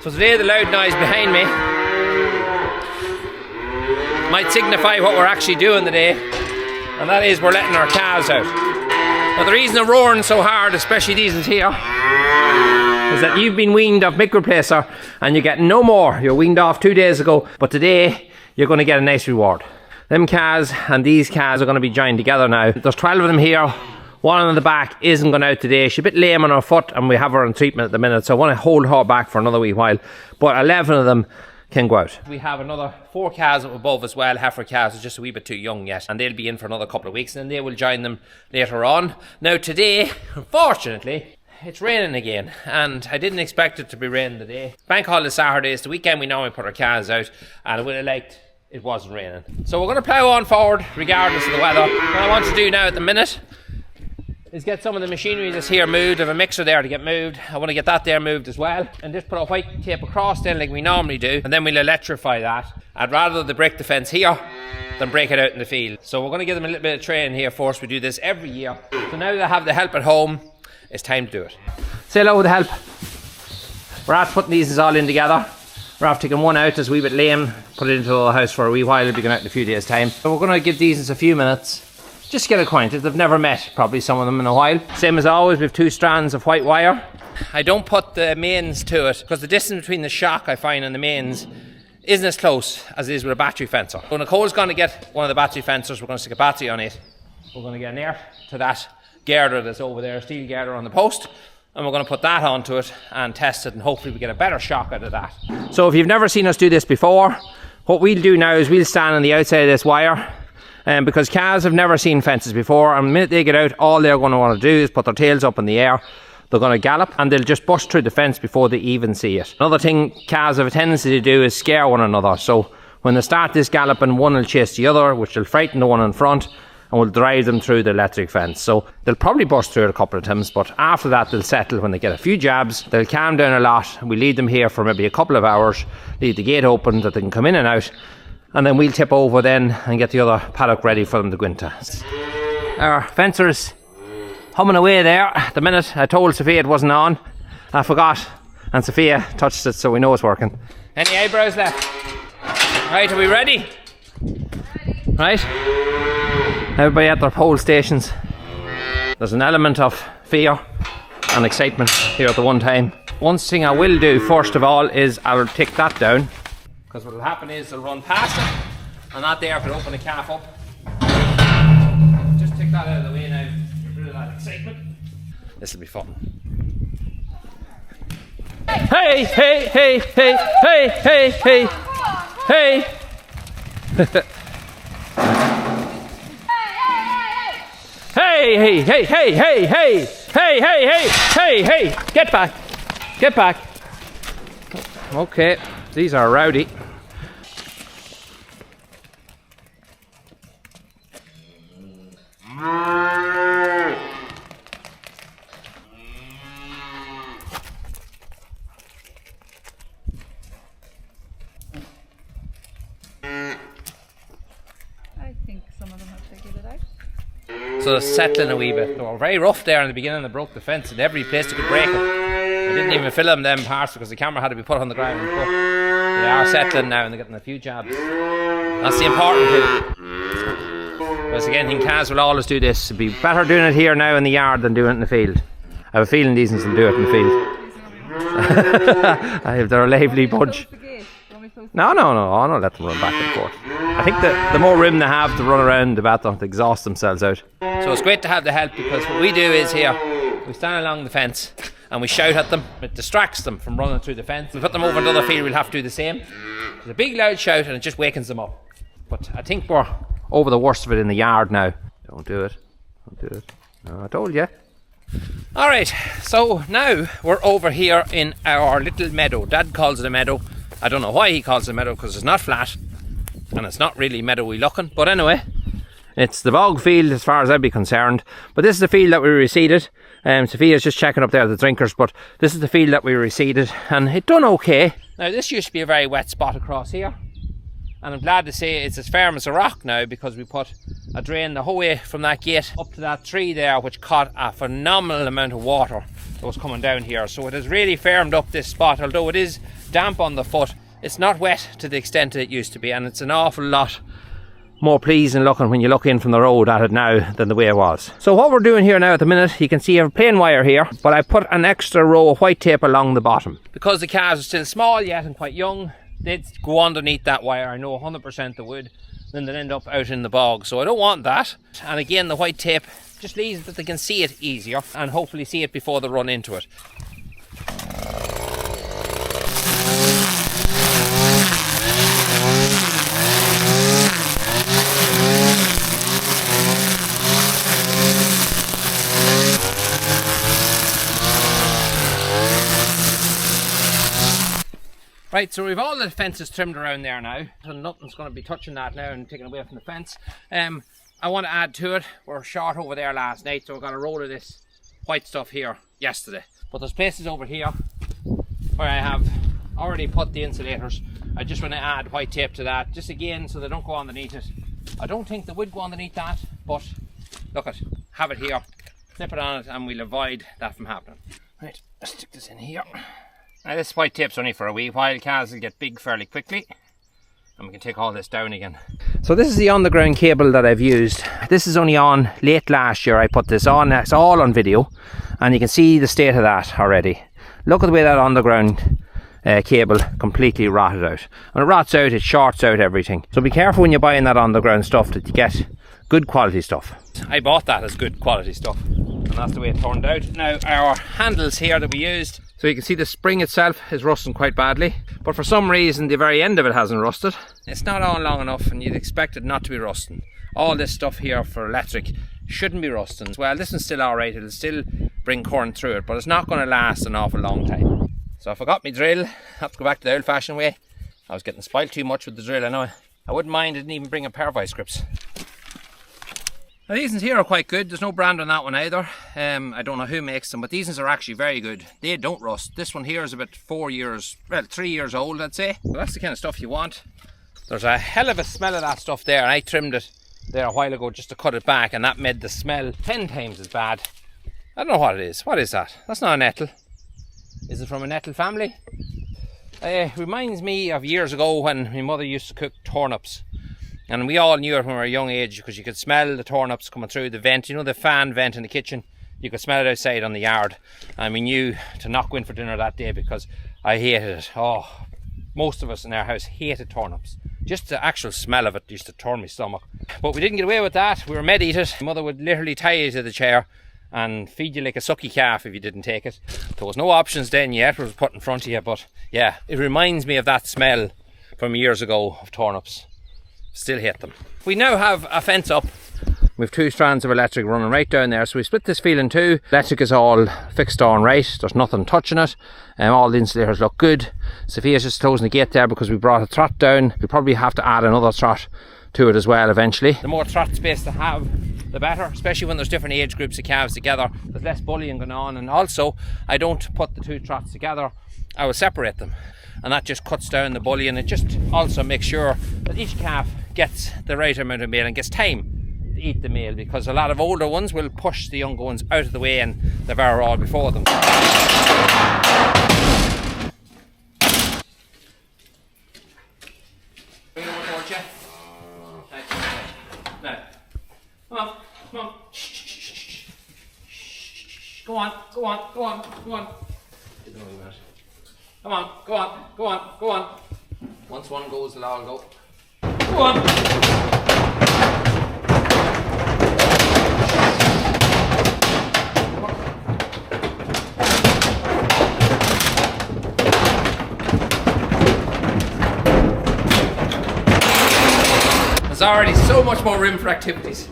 So today the loud noise behind me might signify what we're actually doing today, and that is we're letting our calves out. Now the reason they're roaring so hard, especially these ones here, is that you've been weaned off milk replacer and you get no more. You're weaned off 2 days ago, but today you're going to get a nice reward. Them calves and these calves are going to be joined together now. There's 12 of them here. One on the back isn't going out today. She's a bit lame on her foot and we have her on treatment at the minute, so I want to hold her back for another wee while. But 11 of them can go out. We have another 4 calves up above as well. Heifer calves are just a wee bit too young yet, and they'll be in for another couple of weeks, and then they will join them later on. Now today, unfortunately, it's raining again, and I didn't expect it to be raining today. Bank holiday Saturday is the weekend we normally put our calves out, and I would have liked it wasn't raining. So we're going to plough on forward regardless of the weather. What I want to do now at the minute is get some of the machinery that's here moved. I have a mixer there to get moved. I want to get that there moved as well, and just put a white tape across then like we normally do, and then we'll electrify that. I'd rather they break the fence here than break it out in the field. So we're going to give them a little bit of training here first. We do this every year. So now that I have the help at home, it's time to do it. Say hello with the help. We're after putting these all in together. We're after taking one out, it's a wee bit lame, put it into the house for a wee while. It'll be going out in a few days time. So we're going to give these a few minutes, just get acquainted. They've never met, probably some of them in a while. Same as always, we have 2 strands of white wire. I don't put the mains to it because the distance between the shock I find and the mains isn't as close as it is with a battery fencer. So Nicole's going to get one of the battery fencers. We're going to stick a battery on it. We're going to get near to that girder that's over there, steel girder on the post, and we're going to put that onto it and test it, and hopefully we get a better shock out of that. So if you've never seen us do this before, what we'll do now is we'll stand on the outside of this wire, because calves have never seen fences before, and the minute they get out, all they're going to want to do is put their tails up in the air. They're going to gallop and they'll just bust through the fence before they even see it. Another thing calves have a tendency to do is scare one another. So when they start this galloping, one will chase the other, which will frighten the one in front and will drive them through the electric fence. So they'll probably bust through it a couple of times, but after that they'll settle when they get a few jabs. They'll calm down a lot. We leave them here for maybe a couple of hours, leave the gate open that they can come in and out, and then we'll tip over then and get the other paddock ready for them to go into. Our fencer is humming away there. At the minute I told Sophia it wasn't on. I forgot, and Sophia touched it, so we know it's working. Any eyebrows left? Right, are we ready? Right? Everybody at their pole stations. There's an element of fear and excitement here at the one time. One thing I will do first of all is I'll take that down, because what will happen is they'll run past it and that there could open the calf up. Just take that out of the way now, get rid of that excitement. This will be fun. Hey, hey, hey, hey, hey, hey, hey, hey. Hey, hey, hey, hey, hey, hey, hey, hey, hey, hey, hey, get back, get back. Okay, these are rowdy. So they're settling a wee bit. They were very rough there in the beginning. They broke the fence in every place they could break it. I didn't even film them parts because the camera had to be put on the ground. But they are settling now and they're getting a few jabs. That's the important thing. Because again, I think calves will always do this. It'd be better doing it here now in the yard than doing it in the field. I have a feeling these ones will do it in the field. They're a lively bunch. No, let them run back and forth. I think the more room they have to run around, the better to exhaust themselves out. So it's great to have the help, because what we do is here, we stand along the fence and we shout at them. It distracts them from running through the fence. We put them over in another field, we'll have to do the same. There's a big loud shout and it just wakens them up. But I think we're over the worst of it in the yard now. Don't do it. Don't do it. No, I told you. Alright, so now we're over here in our little meadow. Dad calls it a meadow. I don't know why he calls it a meadow, because it's not flat and it's not really meadowy looking, but anyway, it's the bog field as far as I'd be concerned. But this is the field that we reseeded. Sophia's just checking up there the drinkers, but this is the field that we reseeded and it done okay. Now this used to be a very wet spot across here, And I'm glad to say it's as firm as a rock now, because we put a drain the whole way from that gate up to that tree there, which caught a phenomenal amount of water that was coming down here. So it has really firmed up this spot. Although it is damp on the foot, it's not wet to the extent that it used to be, and it's an awful lot more pleasing looking when you look in from the road at it now than the way it was. So what we're doing here now at the minute, you can see I have a plain wire here, but I put an extra row of white tape along the bottom. Because the calves are still small yet and quite young, they'd go underneath that wire, I know 100% they would, then they'd end up out in the bog. So I don't want that. And again, the white tape just leaves it that they can see it easier and hopefully see it before they run into it. Right, so we've all the fences trimmed around there now, so nothing's going to be touching that now and taken away from the fence. I want to add to it, we're short over there last night, so I got a roll of this white stuff here yesterday. But there's places over here where I have already put the insulators. I just want to add white tape to that, just again so they don't go underneath it. I don't think they would go underneath that, but look at, have it here, snip it on it, and we'll avoid that from happening. Right, let's stick this in here. Now this white tape's only for a wee while. Calves will get big fairly quickly, and we can take all this down again. So this is the underground cable that I've used. This is only on late last year. I put this on, it's all on video, and you can see the state of that already. Look at the way that underground cable completely rotted out. When it rots out, it shorts out everything. So be careful when you're buying that underground stuff that you get good quality stuff. I bought that as good quality stuff, and that's the way it turned out. Now our handles here that we used, so you can see the spring itself is rusting quite badly, but for some reason the very end of it hasn't rusted. It's not on long enough, and you'd expect it not to be rusting. All this stuff here for electric shouldn't be rusting. Well, this one's still alright, it'll still bring current through it, but it's not going to last an awful long time. So if I got my drill, I have to go back to the old fashioned way. I was getting spoiled too much with the drill, I know. I wouldn't mind, I didn't even bring a pair of vice grips. Now these ones here are quite good. There's no brand on that one either. I don't know who makes them, but these ones are actually very good. They don't rust. This one here is about 3 years old, I'd say. Well, that's the kind of stuff you want. There's a hell of a smell of that stuff there, and I trimmed it there a while ago just to cut it back, and that made the smell 10 times as bad. I don't know what it is. What is that? That's not a nettle. Is it from a nettle family? It reminds me of years ago when my mother used to cook turnips. And we all knew it when we were a young age, because you could smell the turnips coming through the vent. You know, the fan vent in the kitchen? You could smell it outside on the yard. And we knew to not go in for dinner that day because I hated it. Oh, most of us in our house hated turnips. Just the actual smell of it used to turn my stomach. But we didn't get away with that. We were made eat it. My mother would literally tie you to the chair and feed you like a sucky calf if you didn't take it. There was no options then yet, it was put in front of you. But yeah, it reminds me of that smell from years ago of turnips. Still hate them. We now have a fence up. We have 2 strands of electric running right down there, so we split this field in 2. Electric is all fixed on right, there's nothing touching it, and all the insulators look good. Sophia's just closing the gate there because we brought a trot down. We probably have to add another trot to it as well eventually. The more trot space to have, the better, especially when there's different age groups of calves together. There's less bullying going on, and also I don't put the 2 trots together, I will separate them, and that just cuts down the bullying. It just also makes sure that each calf gets the right amount of meal and gets time to eat the meal, because a lot of older ones will push the younger ones out of the way and devour all before them. Bring it over towards you. Now, come on, come on. Go on, go on, go on, go on. Come on, go on, go on, go on. Once one goes, they'll all go. Go on. There's already so much more room for activities.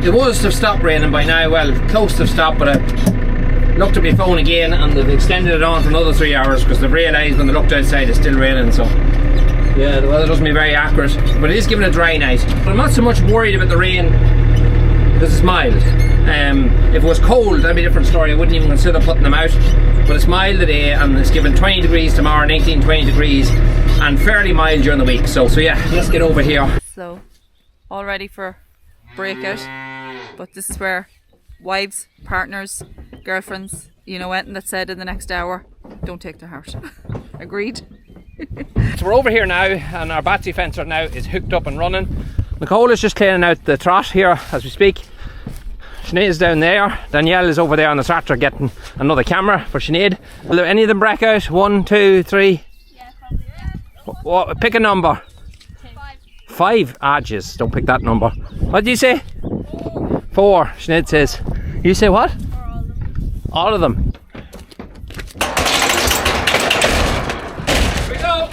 It was to have stopped raining by now, well, close to have stopped, but I looked at my phone again and they've extended it on for another 3 hours because they've realised when they looked outside it's still raining, so yeah, the weather doesn't be very accurate, but it is giving a dry night. But I'm not so much worried about the rain because it's mild. If it was cold, that'd be a different story. I wouldn't even consider putting them out. But it's mild today, and it's given 20 degrees tomorrow and 18, 20 degrees, and fairly mild during the week. So yeah, let's get over here. So, all ready for breakout. But this is where wives, partners, girlfriends, you know, anything that's said in the next hour, don't take to heart. Agreed? So we're over here now, and our battery fencer now is hooked up and running. Nicole is just cleaning out the trot here as we speak. Sinead is down there. Danielle is over there on the tractor getting another camera for Sinead. Will any of them break out? 1, 2, 3? Yeah, probably. What, pick a number. 5? Ah, jeez, don't pick that number. What did you say? 4, Sinead says. You say what? All of them. Here we go.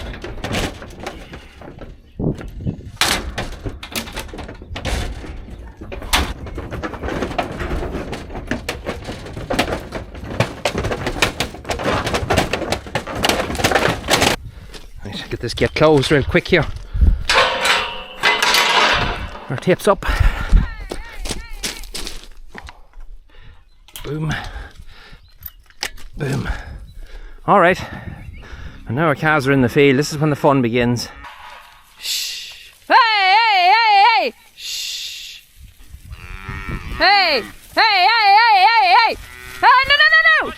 Right, get this gate closed real quick here. Our tape's up. Boom. Boom. Alright. And now our calves are in the field. This is when the fun begins. Shh. Hey, hey, hey, hey! Shh. Hey! Hey, hey, hey, hey, hey! Hey, no, no, no, no!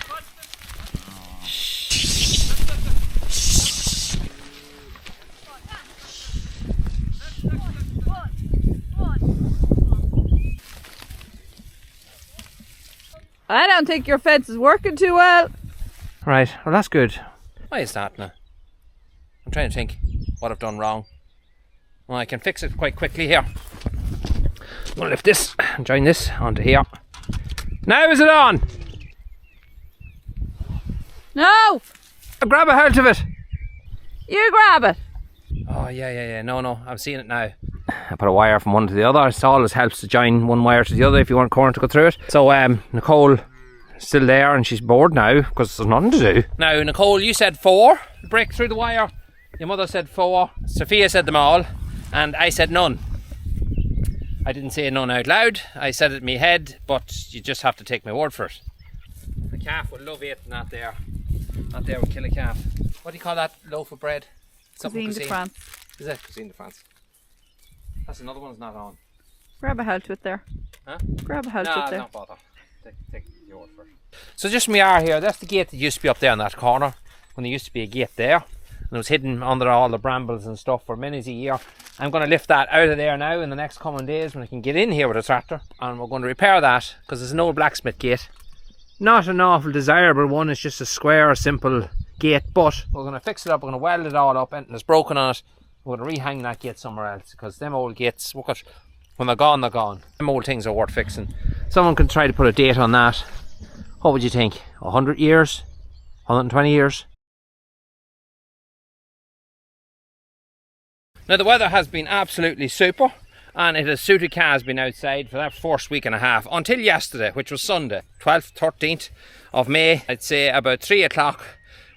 I don't think your fence is working too well. Right, well that's good. Why is that now? I'm trying to think what I've done wrong. Well, I can fix it quite quickly here. I'm going to lift this and join this onto here. Now is it on? No! Grab a hold of it. You grab it. Oh yeah. No, I'm seeing it now. I put a wire from one to the other. It always helps to join one wire to the other if you want a corner to go through it. So Nicole is still there and she's bored now because there's nothing to do. Now Nicole, you said 4 to break through the wire. Your mother said 4. Sophia said them all, and I said none. I didn't say none out loud. I said it in my head, but you just have to take my word for it. The calf would love eating that there. That there would kill a calf. What do you call that loaf of bread? Cuisine de France. Is it Cuisine de France? That's another one's not on. Grab a hold to it there. Huh? Grab a hold to it there. No, don't bother. Take your word first. So just we are here. That's the gate that used to be up there in that corner. When there used to be a gate there. And it was hidden under all the brambles and stuff for many a year. I'm going to lift that out of there now in the next coming days when I can get in here with a tractor. And we're going to repair that because there's an old blacksmith gate. Not an awful desirable one. It's just a square, simple gate. But we're going to fix it up. We're going to weld it all up. Anything that's broken on it, we're going to rehang that gate somewhere else. Because them old gates, look at, when they're gone, they're gone. Them old things are worth fixing. Someone can try to put a date on that. What would you think? 100 years? 120 years? Now the weather has been absolutely super, and it has suited calves being outside for that first week and a half until yesterday, which was Sunday, 12th, 13th of May. I'd say about 3 o'clock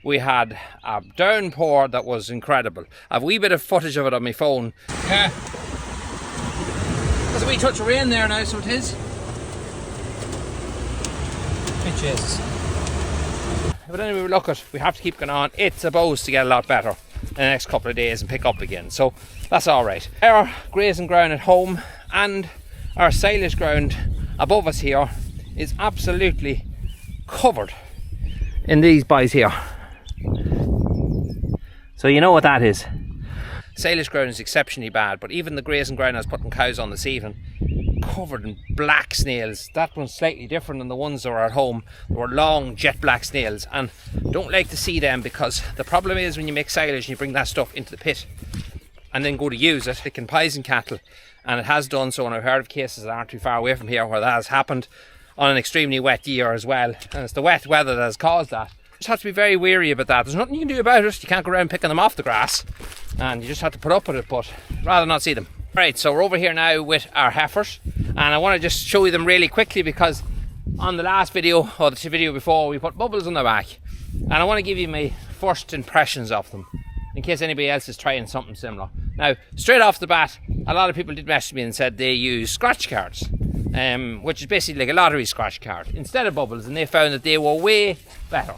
we had a downpour that was incredible. I have a wee bit of footage of it on my phone. Yeah. There's a wee touch of rain there now, so it is. It is. But anyway, look at, we have to keep going on. It's supposed to get a lot better in the next couple of days and pick up again, so that's all right. Our grazing ground at home and our silage ground above us here is absolutely covered in these boys here. So you know what that is. Silage ground is exceptionally bad, but even the grazing ground I was putting cows on this evening, covered in black snails. That one's slightly different than the ones that were at home. They were long jet black snails, and don't like to see them because the problem is when you make silage and you bring that stuff into the pit and then go to use it, it can poison cattle, and it has done so, and I've heard of cases that aren't too far away from here where that has happened on an extremely wet year as well, and it's the wet weather that has caused that. You just have to be very wary about that. There's nothing you can do about it. You can't go around picking them off the grass, and you just have to put up with it, but I'd rather not see them. Right, so we're over here now with our heifers, and I want to just show you them really quickly because on the last video, or the video before, we put bubbles on their back, and I want to give you my first impressions of them in case anybody else is trying something similar. Now, straight off the bat, a lot of people did message me and said they use scratch cards. which is basically like a lottery scratch card, instead of bubbles, and they found that they were way better.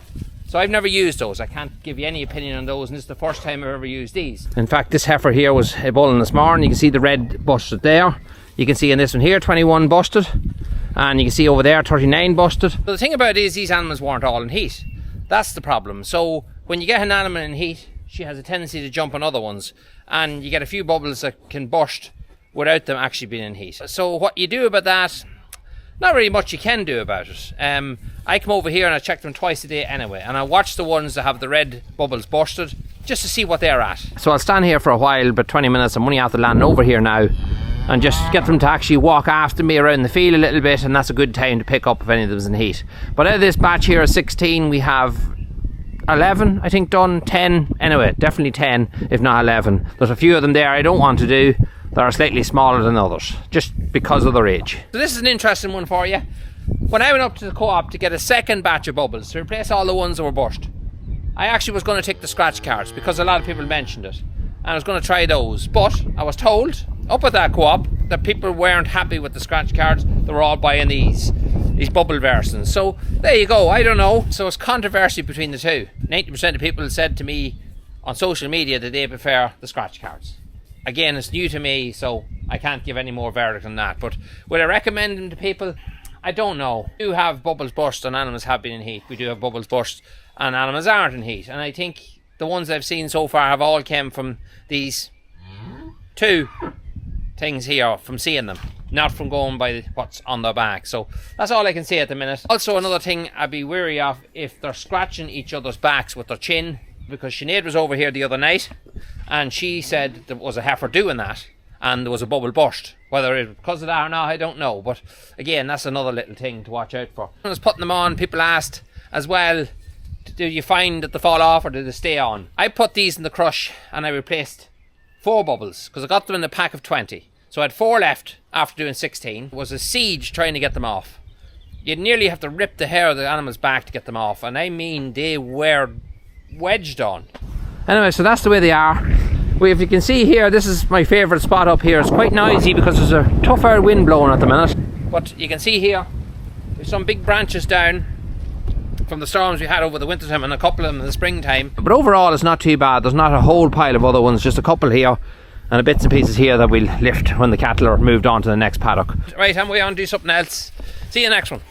So I've never used those. I can't give you any opinion on those, and this is the first time I've ever used these. In fact, this heifer here was a bulling this morning. You can see the red busted there. You can see in this one here, 21 busted. And you can see over there, 39 busted. So the thing about it is these animals weren't all in heat. That's the problem. So when you get an animal in heat, she has a tendency to jump on other ones. And you get a few bubbles that can burst without them actually being in heat. So what you do about that, not really much you can do about it. I come over here and I check them twice a day anyway, and I watch the ones that have the red bubbles busted just to see what they're at. So I'll stand here for a while, about 20 minutes. I'm only after landing over here now, and just get them to actually walk after me around the field a little bit, and that's a good time to pick up if any of them's in heat. But out of this batch here of 16, we have 11 I think done, 10 anyway, definitely 10 if not 11. There's a few of them there I don't want to do that are slightly smaller than others, just because of their age. So this is an interesting one for you. When I went up to the co-op to get a second batch of bubbles to replace all the ones that were burst, I actually was going to take the scratch cards because a lot of people mentioned it, and I was going to try those, but I was told up at that co-op that people weren't happy with the scratch cards. They were all buying these bubble versions. So there you go, I don't know. So it's controversy between the two. 90% of people said to me on social media that they prefer the scratch cards. Again, it's new to me, so I can't give any more verdict on that. But would I recommend them to people? I don't know. We do have bubbles burst and animals have been in heat. We do have bubbles burst and animals aren't in heat. And I think the ones I've seen so far have all come from these two things here, from seeing them, not from going by what's on their back. So that's all I can say at the minute. Also, another thing I'd be wary of, if they're scratching each other's backs with their chin, because Sinead was over here the other night and she said there was a heifer doing that and there was a bubble burst. Whether it was because of that or not, I don't know. But again, that's another little thing to watch out for. When I was putting them on, people asked as well, do you find that they fall off or do they stay on? I put these in the crush and I replaced 4 bubbles because I got them in a pack of 20. So I had 4 left after doing 16. It was a siege trying to get them off. You'd nearly have to rip the hair of the animal's back to get them off, and I mean they were wedged on. Anyway, so that's the way they are. If you can see here, this is my favourite spot up here. It's quite noisy because there's a tough hard wind blowing at the minute. But you can see here, there's some big branches down from the storms we had over the winter time and a couple of them in the springtime. But overall it's not too bad. There's not a whole pile of other ones, just a couple here and a bits and pieces here that we'll lift when the cattle are moved on to the next paddock. Right, and we on to do something else. See you next one.